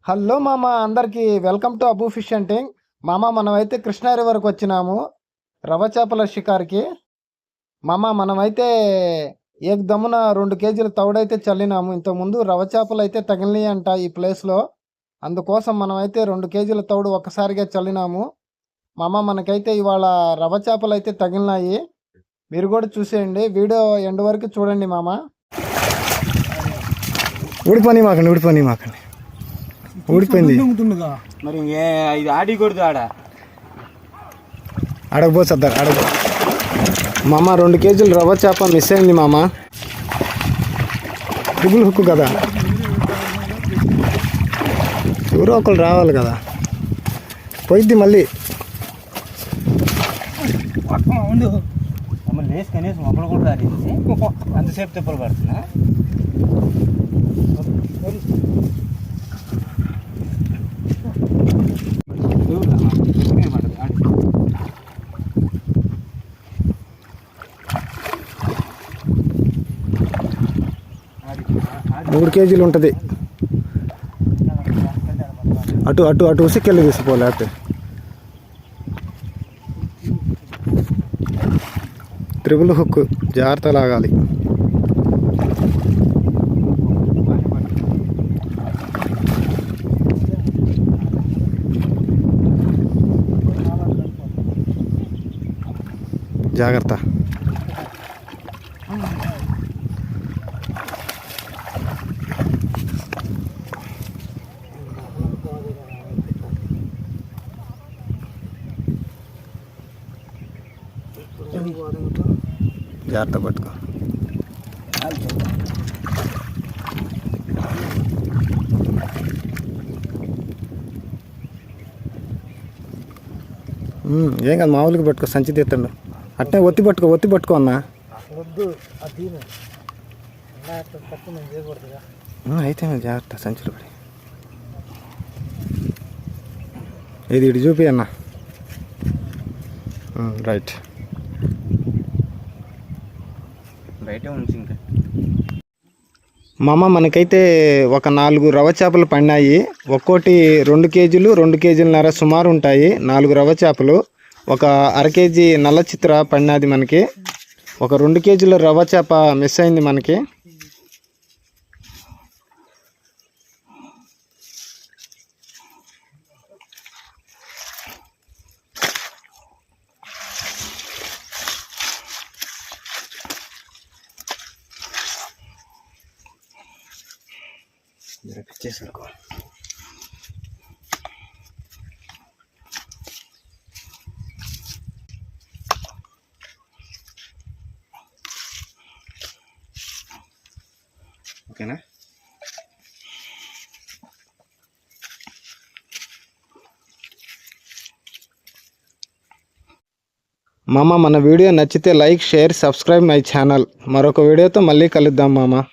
Hello మామ, అందరికీ welcome to Abu fish hunting. మామ, మనమైతే కృష్ణా రివర్కి వచ్చినాము రవ్వ చేపల షికార్కి. మామ, మనమైతే ఏకదమ్మున 2 కేజీల తౌడైతే చల్లినాము. ఇంతకుముందు రవ్వ చేపలు అయితే తగిలినాయి అంట ఈ ప్లేస్లో. అందుకోసం మనమైతే 2 కేజీల తౌడు ఒక్కసారిగా చల్లినాము. మామ, మనకైతే ఇవాళ రవ్వ చేపలు అయితే తగిలినాయి. మీరు కూడా చూసేయండి, వీడియో ఎండ్ వరకు చూడండి మామ. ఊడిపోని మాకండి ఊడిపోయింది. మరి ఇది ఆడకూడదు, అడగబోతుంది అడగ. మామ, 2 కేజీలు రవ్వ చేప మిస్ అయింది మామ. ట్రిపుల్ హుక్ కదా, ఎవరో ఒకరు రావాలి కదా, పోయిద్ది మళ్ళీ. మమ్మల్ని లేసి కనీసం మొక్కలు కూడా రాలేసి అంతసేపు తిప్పలు పడుతున్నా. మూడు కేజీలు ఉంటుంది. అటు అటు అటు ఉసికెళ్ళి తీసిపోలే. అటు ట్రిపుల్ హుక్ జాగ్రత్త లాగాలి. జాగ్రత్త. జాగ్రత్త పట్టుకో. ఏం కాదు, మామూలుగా పట్టుకో, సంచి తీస్తాడు. అట్నే ఒత్తి పట్టుకో అన్న. అయితే జాగ్రత్త, సంచులు పడి. ఇది ఇటు చూపి అన్న. రైట్. మామ, మనకైతే ఒక 4 రవ్వ చేపలు పడినాయి. ఒక్కోటి 2 కేజీలు 2 కేజీలన్నర సుమారు ఉంటాయి. 4 రవ్వ చేపలు, ఒక అర కేజీ నల్ల చిత్ర పడినది మనకి. ఒక 2 కేజీల రవ్వ చేప మిస్ అయింది మనకి. చేసారు ఓకేనా. మామ, మన వీడియో నచ్చితే like, share, subscribe my channel. మరొక వీడియోతో మళ్ళీ కలుద్దాం మామ.